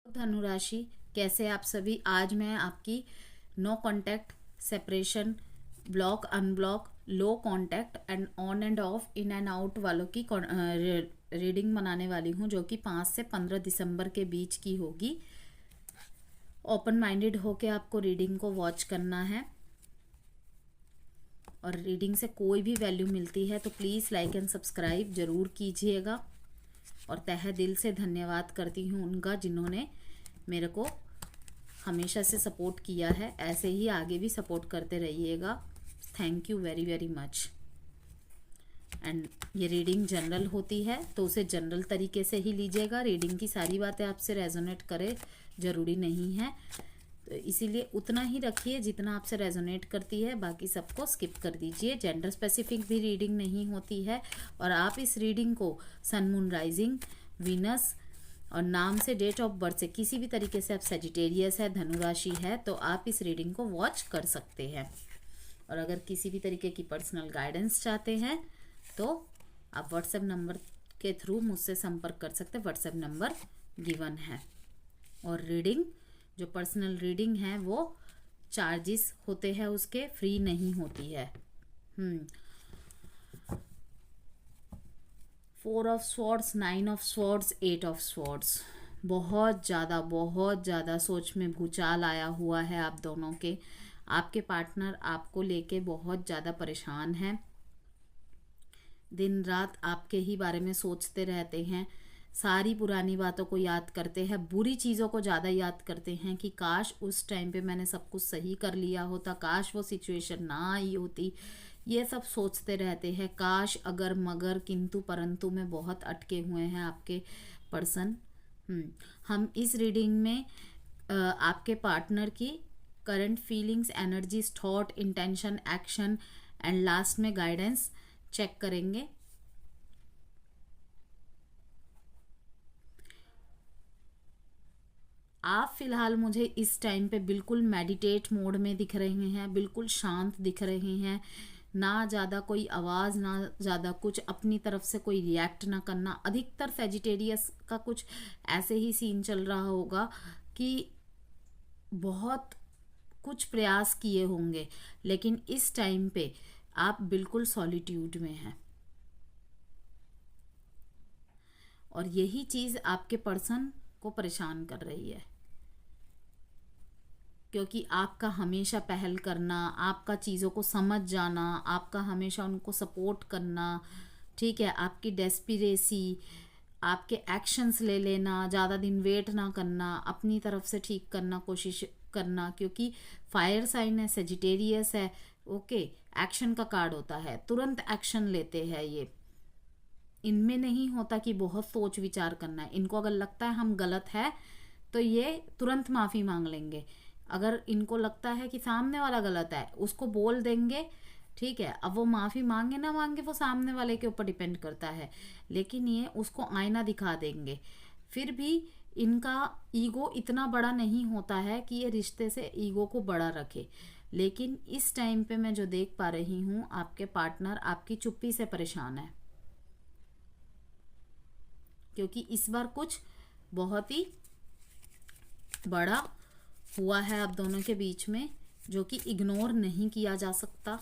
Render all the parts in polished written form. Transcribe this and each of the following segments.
धनु राशि, कैसे आप सभी। आज मैं आपकी no contact, separation, block, unblock, low contact and on and off, in and out वालों की रीडिंग बनाने वाली हूँ, जो कि 5 से 15 दिसंबर के बीच की होगी। ओपन माइंडेड होके आपको रीडिंग को वॉच करना है और रीडिंग से कोई भी वैल्यू मिलती है तो प्लीज़ लाइक एंड सब्सक्राइब ज़रूर कीजिएगा। और तहे दिल से धन्यवाद करती हूँ उनका, जिन्होंने मेरे को हमेशा से सपोर्ट किया है। ऐसे ही आगे भी सपोर्ट करते रहिएगा। Thank you very very much. And ये रीडिंग जनरल होती है तो उसे जनरल तरीके से ही लीजिएगा। रीडिंग की सारी बातें आपसे रेजोनेट करे ज़रूरी नहीं है, तो इसीलिए उतना ही रखिए जितना आपसे रेजोनेट करती है, बाकी सबको स्किप कर दीजिए। जेंडर स्पेसिफिक भी रीडिंग नहीं होती है और आप इस रीडिंग को सन, मून, राइजिंग, वीनस और नाम से, डेट ऑफ बर्थ से, किसी भी तरीके से आप सेजिटेरियस है, धनु राशि है, तो आप इस रीडिंग को वॉच कर सकते हैं। और अगर किसी भी तरीके की पर्सनल गाइडेंस चाहते हैं तो आप व्हाट्सएप नंबर के थ्रू मुझसे संपर्क कर सकते हैं। व्हाट्सएप नंबर गिवन है। और रीडिंग, जो पर्सनल रीडिंग है वो चार्जेस होते हैं, उसके फ्री नहीं होती है। 4 of swords, 9 of swords, 8 of swords. बहुत ज़्यादा सोच में भूचाल आया हुआ है आप दोनों के। आपके पार्टनर आपको लेके बहुत ज़्यादा परेशान हैं। दिन रात आपके ही बारे में सोचते रहते हैं, सारी पुरानी बातों को याद करते हैं, बुरी चीज़ों को ज़्यादा याद करते हैं कि काश उस टाइम पे मैंने सब कुछ सही कर लिया होता, काश वो सिचुएशन ना आई होती। ये सब सोचते रहते हैं, काश, अगर, मगर, किंतु परंतु में बहुत अटके हुए हैं आपके पर्सन। हम इस रीडिंग में आपके पार्टनर की current feelings, energies, thought, intention, action and last में गाइडेंस चेक करेंगे। आप फिलहाल मुझे इस टाइम पे बिल्कुल मेडिटेट मोड में दिख रहे हैं, बिल्कुल शांत दिख रहे हैं। ना ज़्यादा कोई आवाज़, ना ज़्यादा कुछ, अपनी तरफ से कोई रिएक्ट ना करना। अधिकतर सेजिटेरियस का कुछ ऐसे ही सीन चल रहा होगा कि बहुत कुछ प्रयास किए होंगे, लेकिन इस टाइम पे आप बिल्कुल सॉलिट्यूड में हैं। और यही चीज़ आपके पर्सन को परेशान कर रही है, क्योंकि आपका हमेशा पहल करना, आपका चीज़ों को समझ जाना, आपका हमेशा उनको सपोर्ट करना, ठीक है, आपकी डेस्पिरेसी, आपके एक्शंस ले लेना, ज़्यादा दिन वेट ना करना, अपनी तरफ से ठीक करना, कोशिश करना, क्योंकि फायर साइन है, सेजिटेरियस है, ओके, एक्शन का कार्ड होता है, तुरंत एक्शन लेते हैं ये। इनमें नहीं होता कि बहुत सोच विचार करना है। इनको अगर लगता है हम गलत है तो ये तुरंत माफ़ी मांग लेंगे। अगर इनको लगता है कि सामने वाला गलत है, उसको बोल देंगे, ठीक है। अब वो माफ़ी मांगे ना मांगे वो सामने वाले के ऊपर डिपेंड करता है, लेकिन ये उसको आईना दिखा देंगे। फिर भी इनका ईगो इतना बड़ा नहीं होता है कि ये रिश्ते से ईगो को बड़ा रखे। लेकिन इस टाइम पे मैं जो देख पा रही हूँ, आपके पार्टनर आपकी चुप्पी से परेशान है, क्योंकि इस बार कुछ बहुत ही बड़ा हुआ है आप दोनों के बीच में, जो कि इग्नोर नहीं किया जा सकता।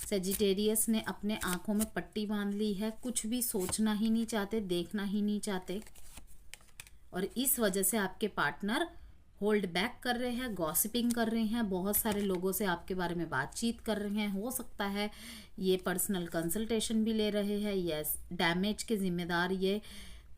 सेजिटेरियस ने अपने आंखों में पट्टी बांध ली है, कुछ भी सोचना ही नहीं चाहते, देखना ही नहीं चाहते। और इस वजह से आपके पार्टनर होल्ड बैक कर रहे हैं, गॉसिपिंग कर रहे हैं, बहुत सारे लोगों से आपके बारे में बातचीत कर रहे हैं। हो सकता है ये पर्सनल कंसल्टेशन भी ले रहे हैं। यस, डैमेज के जिम्मेदार ये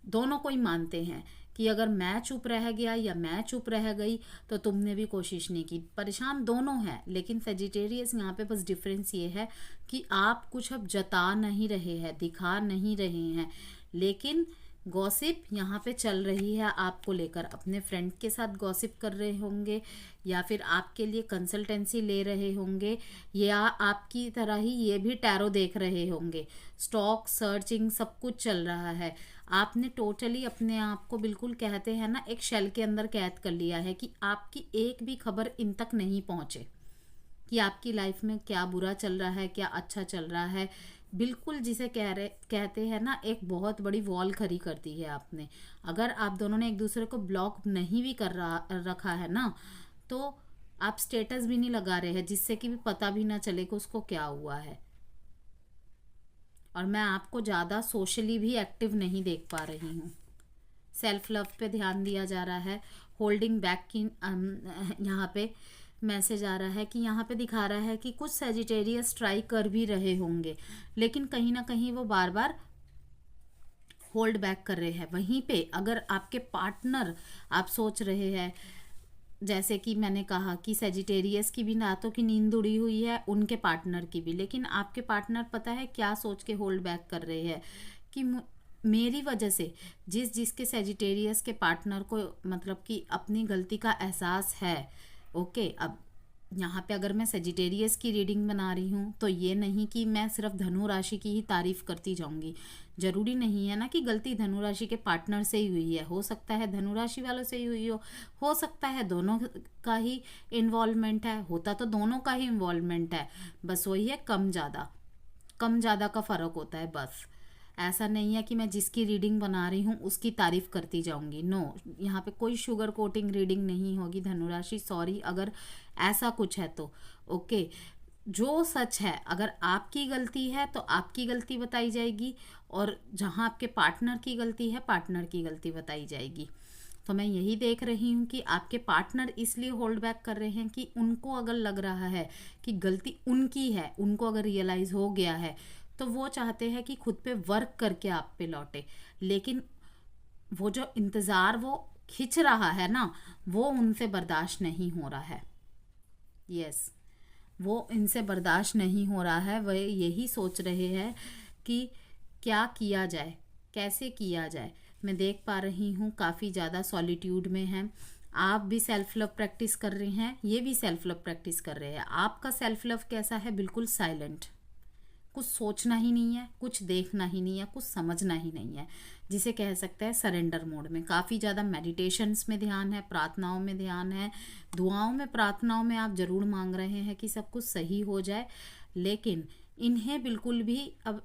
दोनों को ही मानते हैं कि अगर मैं चुप रह गया या मैं चुप रह गई तो तुमने भी कोशिश नहीं की। परेशान दोनों हैं, लेकिन सेजिटेरियस यहाँ पे बस डिफरेंस ये है कि आप कुछ अब जता नहीं रहे हैं, दिखा नहीं रहे हैं, लेकिन गॉसिप यहाँ पे चल रही है आपको लेकर। अपने फ्रेंड के साथ गॉसिप कर रहे होंगे या फिर आपके लिए कंसल्टेंसी ले रहे होंगे, या आपकी तरह ही ये भी टैरो देख रहे होंगे। स्टॉक सर्चिंग सब कुछ चल रहा है। आपने टोटली अपने आप को, बिल्कुल कहते हैं ना, एक शेल के अंदर कैद कर लिया है कि आपकी एक भी खबर इन तक नहीं पहुँचे कि आपकी लाइफ में क्या बुरा चल रहा है, क्या अच्छा चल रहा है, बिल्कुल जिसे कहते हैं ना, एक बहुत बड़ी वॉल खड़ी कर दी है आपने। अगर आप दोनों ने एक दूसरे को ब्लॉक नहीं भी कर रखा है ना, तो आप स्टेटस भी नहीं लगा रहे हैं जिससे कि भी पता भी ना चले कि उसको क्या हुआ है। और मैं आपको ज़्यादा सोशली भी एक्टिव नहीं देख पा रही हूँ। सेल्फ लव पे ध्यान दिया जा रहा है। होल्डिंग बैक की यहाँ पे मैसेज आ रहा है कि यहाँ पे दिखा रहा है कि कुछ सेजिटेरियस ट्राई कर भी रहे होंगे, लेकिन कहीं ना कहीं वो बार बार होल्ड बैक कर रहे हैं। वहीं पे अगर आपके पार्टनर, आप सोच रहे हैं, जैसे कि मैंने कहा कि सेजिटेरियस की भी रातों की नींद उड़ी हुई है, उनके पार्टनर की भी, लेकिन आपके पार्टनर पता है क्या सोच के होल्ड बैक कर रहे हैं कि मेरी वजह से जिसके सेजिटेरियस के पार्टनर को मतलब कि अपनी गलती का एहसास है। ओके, अब यहाँ पे अगर मैं सेजिटेरियस की रीडिंग बना रही हूँ तो ये नहीं कि मैं सिर्फ धनु राशि की ही तारीफ करती जाऊंगी। जरूरी नहीं है ना कि गलती धनु राशि के पार्टनर से ही हुई है। हो सकता है धनु राशि वालों से ही हुई हो सकता है दोनों का ही इन्वॉल्वमेंट है, होता तो दोनों का ही इन्वॉल्वमेंट है, बस वही है कम ज़्यादा का फ़र्क होता है बस। ऐसा नहीं है कि मैं जिसकी रीडिंग बना रही हूँ उसकी तारीफ करती जाऊंगी। नो, यहाँ पे कोई शुगर कोटिंग रीडिंग नहीं होगी धनुराशि, सॉरी अगर ऐसा कुछ है तो। ओके, जो सच है, अगर आपकी गलती है तो आपकी गलती बताई जाएगी, और जहाँ आपके पार्टनर की गलती है पार्टनर की गलती बताई जाएगी। तो मैं यही देख रही हूँ कि आपके पार्टनर इसलिए होल्ड बैक कर रहे हैं कि उनको अगर लग रहा है कि गलती उनकी है, उनको अगर रियलाइज़ हो गया है, तो वो चाहते हैं कि खुद पे वर्क करके आप पे लौटे। लेकिन वो जो इंतज़ार वो खिंच रहा है ना, वो उनसे बर्दाश्त नहीं हो रहा है। यस, वो इनसे बर्दाश्त नहीं हो रहा है। वह यही सोच रहे हैं कि क्या किया जाए, कैसे किया जाए। मैं देख पा रही हूँ काफ़ी ज़्यादा सॉलिट्यूड में हैं। आप भी सेल्फ लव प्रैक्टिस कर रहे हैं, ये भी सेल्फ लव प्रैक्टिस कर रहे हैं। आपका सेल्फ लव कैसा है? बिल्कुल साइलेंट, कुछ सोचना ही नहीं है, कुछ देखना ही नहीं है, कुछ समझना ही नहीं है, जिसे कह सकते हैं सरेंडर मोड में। काफ़ी ज़्यादा मेडिटेशंस में ध्यान है, प्रार्थनाओं में ध्यान है, दुआओं में, प्रार्थनाओं में आप ज़रूर मांग रहे हैं कि सब कुछ सही हो जाए। लेकिन इन्हें बिल्कुल भी अब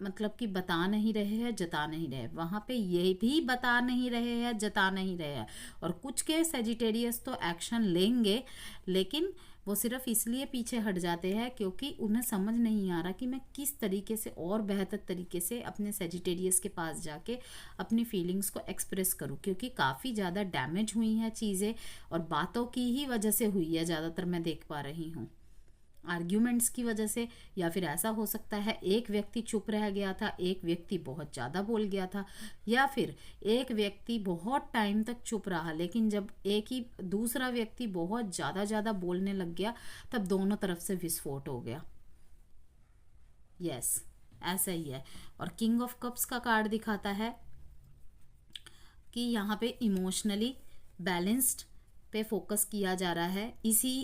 मतलब कि बता नहीं रहे हैं, जता नहीं रहे। वहाँ पे ये भी बता नहीं रहे हैं, जता नहीं रहे हैं। और कुछ के सेजिटेरियस तो एक्शन लेंगे, लेकिन वो सिर्फ इसलिए पीछे हट जाते हैं क्योंकि उन्हें समझ नहीं आ रहा कि मैं किस तरीके से और बेहतर तरीके से अपने सेजिटेरियस के पास जाके अपनी फीलिंग्स को एक्सप्रेस करूं। क्योंकि काफ़ी ज़्यादा डैमेज हुई हैं चीज़ें, और बातों की ही वजह से हुई है ज़्यादातर, मैं देख पा रही हूँ आर्ग्यूमेंट्स की वजह से। या फिर ऐसा हो सकता है एक व्यक्ति चुप रह गया था, एक व्यक्ति बहुत ज़्यादा बोल गया था, या फिर एक व्यक्ति बहुत टाइम तक चुप रहा, लेकिन जब एक ही दूसरा व्यक्ति बहुत ज़्यादा बोलने लग गया तब दोनों तरफ से विस्फोट हो गया। यस, ऐसा ही है। और किंग ऑफ कप्स का कार्ड दिखाता है कि यहाँ पे इमोशनली बैलेंस्ड पे फोकस किया जा रहा है। इसी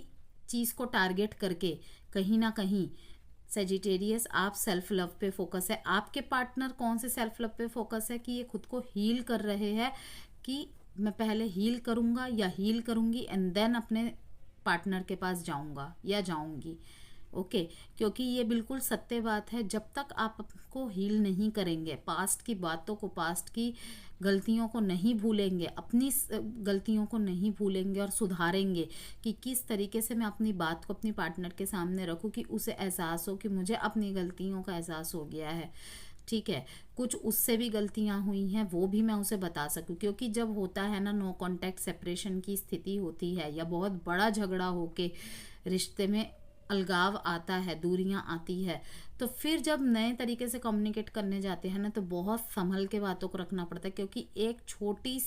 चीज़ को टारगेट करके कहीं ना कहीं सेजिटेरियस आप सेल्फ लव पे फोकस है। आपके पार्टनर कौन से सेल्फ लव पे फोकस है कि ये खुद को हील कर रहे हैं कि मैं पहले हील करूँगा या हील करूँगी एंड देन अपने पार्टनर के पास जाऊँगा या जाऊँगी। ओके, क्योंकि ये बिल्कुल सत्य बात है, जब तक आप आपको हील नहीं करेंगे, पास्ट की बातों को, पास्ट की गलतियों को नहीं भूलेंगे, अपनी गलतियों को नहीं भूलेंगे और सुधारेंगे कि किस तरीके से मैं अपनी बात को अपनी पार्टनर के सामने रखूं कि उसे एहसास हो कि मुझे अपनी गलतियों का एहसास हो गया है। ठीक है, कुछ उससे भी गलतियां हुई हैं वो भी मैं उसे बता सकूं। क्योंकि जब होता है ना नो कॉन्टैक्ट सेपरेशन की स्थिति होती है, या बहुत बड़ा झगड़ा होके रिश्ते में अलगाव आता है, दूरियां आती है, तो फिर जब नए तरीके से कम्युनिकेट करने जाते हैं ना, तो बहुत संभल के बातों को रखना पड़ता है। क्योंकि एक छोटी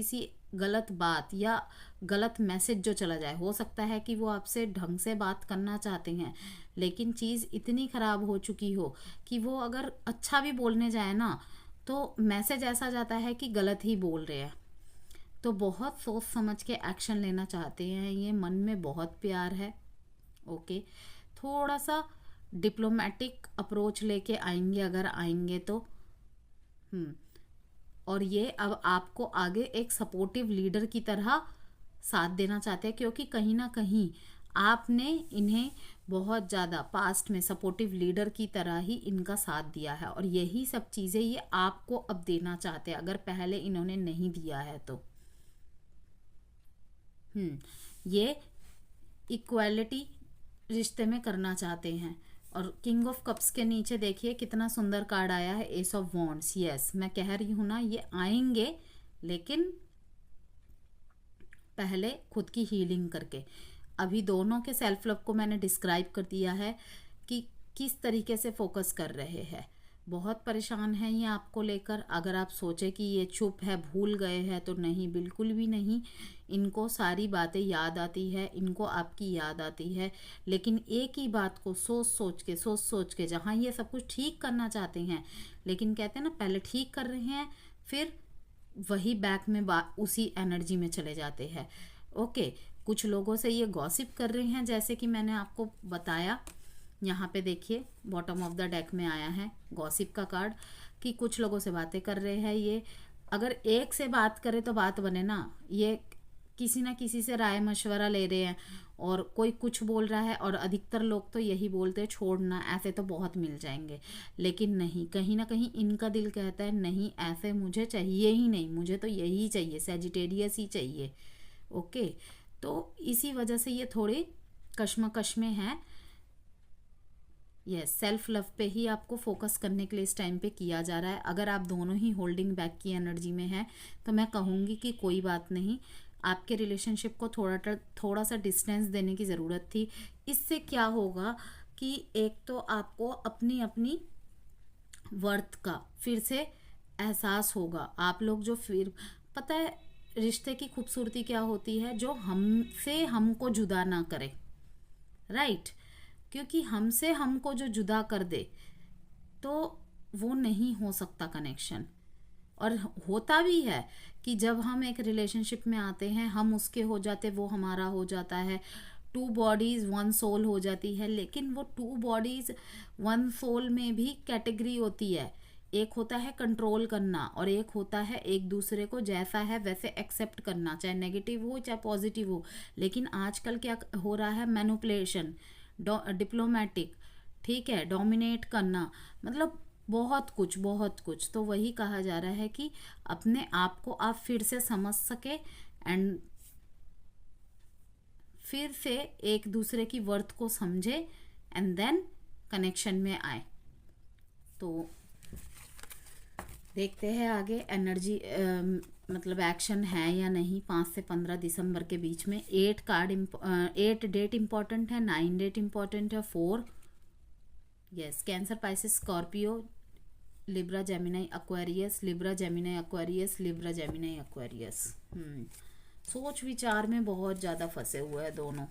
सी गलत बात या गलत मैसेज जो चला जाए, हो सकता है कि वो आपसे ढंग से बात करना चाहते हैं, लेकिन चीज़ इतनी ख़राब हो चुकी हो कि वो अगर अच्छा भी बोलने जाए ना, तो मैसेज ऐसा जाता है कि गलत ही बोल रहे हैं। तो बहुत सोच समझ के एक्शन लेना चाहते हैं ये, मन में बहुत प्यार है। ओके, थोड़ा सा डिप्लोमेटिक अप्रोच लेके आएंगे अगर आएंगे तो। और ये अब आपको आगे एक सपोर्टिव लीडर की तरह साथ देना चाहते हैं, क्योंकि कहीं ना कहीं आपने इन्हें बहुत ज़्यादा पास्ट में सपोर्टिव लीडर की तरह ही इनका साथ दिया है, और यही सब चीज़ें ये आपको अब देना चाहते हैं, अगर पहले इन्होंने नहीं दिया है तो। ये इक्वालिटी रिश्ते में करना चाहते हैं। और किंग ऑफ कप्स के नीचे देखिए कितना सुंदर कार्ड आया है, एस ऑफ वॉन्ड्स। यस, मैं कह रही हूँ ना, ये आएंगे लेकिन पहले खुद की हीलिंग करके। अभी दोनों के सेल्फ लव को मैंने डिस्क्राइब कर दिया है कि किस तरीके से फोकस कर रहे हैं। बहुत परेशान हैं ये आपको लेकर। अगर आप सोचे कि ये चुप है, भूल गए हैं, तो नहीं, बिल्कुल भी नहीं। इनको सारी बातें याद आती है, इनको आपकी याद आती है, लेकिन एक ही बात को सोच सोच के जहाँ ये सब कुछ ठीक करना चाहते हैं, लेकिन कहते हैं ना, पहले ठीक कर रहे हैं फिर वही बैक में उसी एनर्जी में चले जाते हैं। ओके, कुछ लोगों से ये गॉसिप कर रहे हैं, जैसे कि मैंने आपको बताया। यहाँ पे देखिए बॉटम ऑफ द डेक में आया है गॉसिप का कार्ड, कि कुछ लोगों से बातें कर रहे हैं ये। अगर एक से बात करे तो बात बने ना, ये किसी ना किसी से राय मशवरा ले रहे हैं, और कोई कुछ बोल रहा है, और अधिकतर लोग तो यही बोलते हैं छोड़ना, ऐसे तो बहुत मिल जाएंगे। लेकिन नहीं, कहीं ना कहीं इनका दिल कहता है नहीं, ऐसे मुझे चाहिए ही नहीं, मुझे तो यही चाहिए, सैजिटेरियस ही चाहिए। ओके, तो इसी वजह से ये थोड़े कश्मकश में है। यस, सेल्फ लव पे ही आपको फोकस करने के लिए इस टाइम पे किया जा रहा है। अगर आप दोनों ही होल्डिंग बैक की एनर्जी में है तो मैं कहूँगी कि कोई बात नहीं, आपके रिलेशनशिप को थोड़ा सा डिस्टेंस देने की ज़रूरत थी। इससे क्या होगा कि एक तो आपको अपनी अपनी वर्थ का फिर से एहसास होगा। आप लोग जो, फिर पता है रिश्ते की खूबसूरती क्या होती है, जो हमसे हमको जुदा ना करे, राइट? क्योंकि हमसे हमको जो जुदा कर दे तो वो नहीं हो सकता कनेक्शन। और होता भी है कि जब हम एक रिलेशनशिप में आते हैं, हम उसके हो जाते, वो हमारा हो जाता है, 2 बॉडीज 1 सोल हो जाती है। लेकिन वो 2 बॉडीज 1 सोल में भी कैटेगरी होती है। एक होता है कंट्रोल करना, और एक होता है एक दूसरे को जैसा है वैसे एक्सेप्ट करना, चाहे नेगेटिव हो चाहे पॉजिटिव हो। लेकिन आजकल क्या हो रहा है, मैनिपुलेशन, डिप्लोमेटिक, ठीक है, डोमिनेट करना, मतलब बहुत कुछ। तो वही कहा जा रहा है कि अपने आप को आप फिर से समझ सके, एंड फिर से एक दूसरे की वर्थ को समझे, एंड देन कनेक्शन में आए। तो देखते हैं आगे एनर्जी, मतलब एक्शन है या नहीं 5 से 15 दिसंबर के बीच में। 8 डेट इम्पॉर्टेंट है, 9 डेट इम्पॉर्टेंट है, 4। Yes, cancer, Pisces, Scorpio, Libra, Gemini, Aquarius, Libra, Gemini, Aquarius, Libra, Gemini, Aquarius. सोच विचार में बहुत ज़्यादा फंसे हुए हैं दोनों।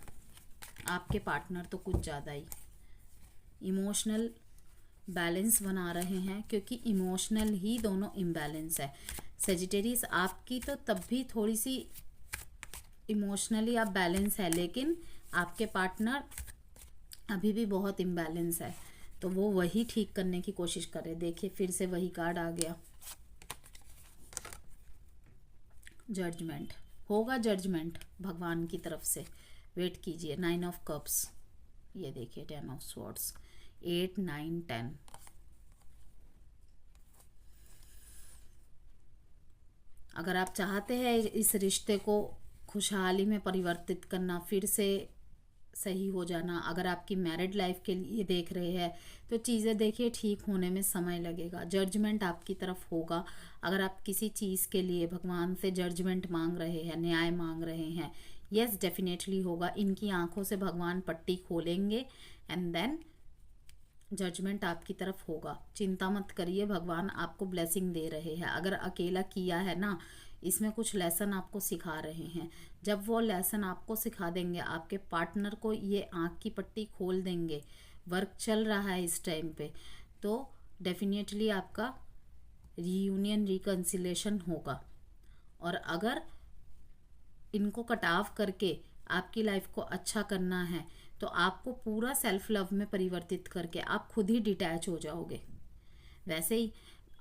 आपके पार्टनर तो कुछ ज़्यादा ही इमोशनल बैलेंस बना रहे हैं, क्योंकि इमोशनल ही दोनों इम्बैलेंस है। सेजिटेरियस, आपकी तो तब भी थोड़ी सी इमोशनली आप बैलेंस है, लेकिन आपके पार्टनर अभी भी बहुत इम्बैलेंस है, तो वो वही ठीक करने की कोशिश कर रहे। देखिए फिर से वही कार्ड आ गया, जजमेंट। होगा जजमेंट भगवान की तरफ से, वेट कीजिए। 9 ऑफ कप्स, ये देखिए 10 ऑफ स्वॉर्ड्स, 8, 9, 10। अगर आप चाहते हैं इस रिश्ते को खुशहाली में परिवर्तित करना, फिर से सही हो जाना, अगर आपकी मैरिड लाइफ के लिए देख रहे हैं, तो चीज़ें देखिए ठीक होने में समय लगेगा। जजमेंट आपकी तरफ होगा। अगर आप किसी चीज़ के लिए भगवान से जजमेंट मांग रहे हैं, न्याय मांग रहे हैं, यस डेफिनेटली होगा। इनकी आंखों से भगवान पट्टी खोलेंगे, एंड देन जजमेंट आपकी तरफ होगा। चिंता मत करिए, भगवान आपको ब्लेसिंग दे रहे हैं। अगर अकेला किया है ना, इसमें कुछ लेसन आपको सिखा रहे हैं। जब वो लेसन आपको सिखा देंगे, आपके पार्टनर को ये आँख की पट्टी खोल देंगे, वर्क चल रहा है इस टाइम पे, तो डेफिनेटली आपका रीयूनियन, रिकन्सिलेशन होगा। और अगर इनको कटाव करके आपकी लाइफ को अच्छा करना है, तो आपको पूरा सेल्फ लव में परिवर्तित करके आप खुद ही डिटैच हो जाओगे। वैसे ही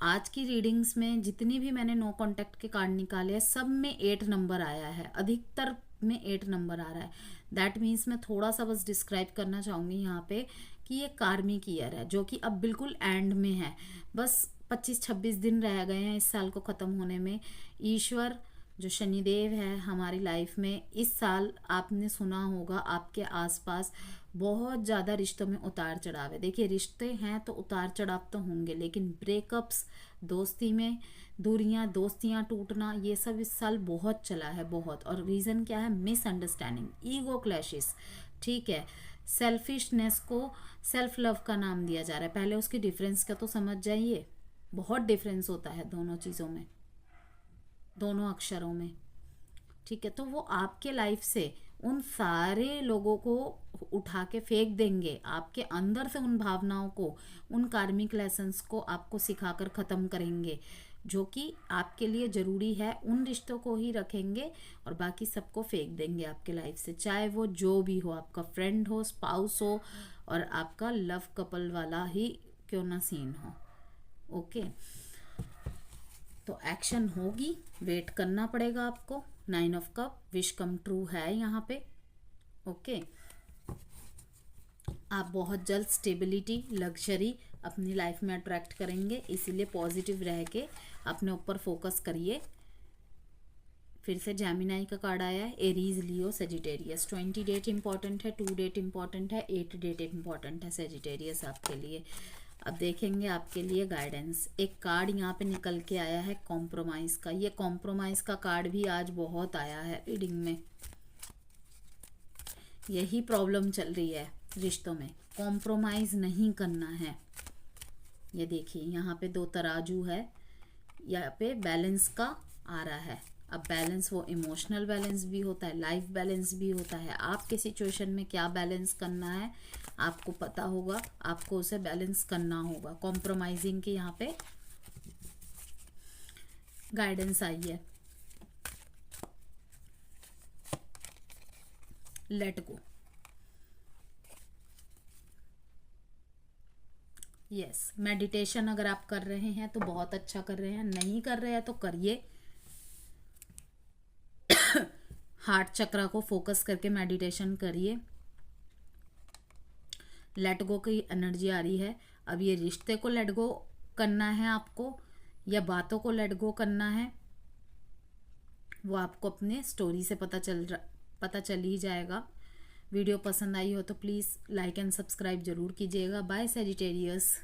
आज की रीडिंग्स में जितनी भी मैंने नो कॉन्टैक्ट के कार्ड निकाले हैं, सब में 8 नंबर आया है, अधिकतर में 8 नंबर आ रहा है। दैट मीन्स मैं थोड़ा सा बस डिस्क्राइब करना चाहूँगी यहाँ पे कि ये कार्मिक ईयर है जो कि अब बिल्कुल एंड में है, बस 25-26 दिन रह गए हैं इस साल को ख़त्म होने में। ईश्वर जो शनिदेव है हमारी लाइफ में, इस साल आपने सुना होगा आपके आसपास बहुत ज़्यादा रिश्तों में उतार चढ़ाव है। देखिए रिश्ते हैं तो उतार चढ़ाव तो होंगे, लेकिन ब्रेकअप्स, दोस्ती में दूरियां, दोस्तियां टूटना, ये सब इस साल बहुत चला है, बहुत। और रीज़न क्या है? मिसअंडरस्टैंडिंग, ईगो क्लैशेस, ठीक है। सेल्फिशनेस को सेल्फ लव का नाम दिया जा रहा है। पहले उसके डिफरेंस का तो समझ जाइए, बहुत डिफरेंस होता है दोनों चीज़ों में, दोनों अक्षरों में, ठीक है। तो वो आपके लाइफ से उन सारे लोगों को उठा के फेंक देंगे, आपके अंदर से उन भावनाओं को, उन कार्मिक लेसन्स को आपको सिखाकर ख़त्म करेंगे, जो कि आपके लिए ज़रूरी है। उन रिश्तों को ही रखेंगे और बाकी सबको फेंक देंगे आपके लाइफ से, चाहे वो जो भी हो, आपका फ्रेंड हो, स्पाउस हो, और आपका लव कपल वाला ही क्यों ना सीन हो। ओके, तो एक्शन होगी, वेट करना पड़ेगा आपको। 9 of cup, wish come true है यहाँ पे। ओके, आप बहुत जल्द स्टेबिलिटी, लग्जरी अपनी लाइफ में अट्रैक्ट करेंगे, इसीलिए पॉजिटिव रह के अपने ऊपर फोकस करिए। फिर से जेमिनाई का कार्ड आया है, एरीज, लियो, सेजिटेरियस। 20 डेट इंपॉर्टेंट है, 2 डेट इंपॉर्टेंट है, 8 डेट इंपॉर्टेंट है सेजिटेरियस आपके लिए। अब देखेंगे आपके लिए गाइडेंस। एक कार्ड यहाँ पे निकल के आया है कॉम्प्रोमाइज़ का। ये कॉम्प्रोमाइज़ का कार्ड भी आज बहुत आया है रीडिंग में। यही प्रॉब्लम चल रही है रिश्तों में, कॉम्प्रोमाइज़ नहीं करना है। ये देखिए यहाँ पे 2 तराजू है, यहाँ पे बैलेंस का आ रहा है। अब बैलेंस वो इमोशनल बैलेंस भी होता है, लाइफ बैलेंस भी होता है। आपके सिचुएशन में क्या बैलेंस करना है आपको पता होगा, आपको उसे बैलेंस करना होगा। कॉम्प्रोमाइजिंग की यहाँ पे गाइडेंस आई है। Let go, yes. मेडिटेशन अगर आप कर रहे हैं तो बहुत अच्छा कर रहे हैं, नहीं कर रहे हैं तो करिए। हार्ट चक्रा को फोकस करके मेडिटेशन करिए। लेट गो की एनर्जी आ रही है। अब ये रिश्ते को लेट गो करना है आपको या बातों को लेट गो करना है, वो आपको अपने स्टोरी से पता चल ही जाएगा। वीडियो पसंद आई हो तो प्लीज़ लाइक एंड सब्सक्राइब जरूर कीजिएगा। Bye Sagittarius.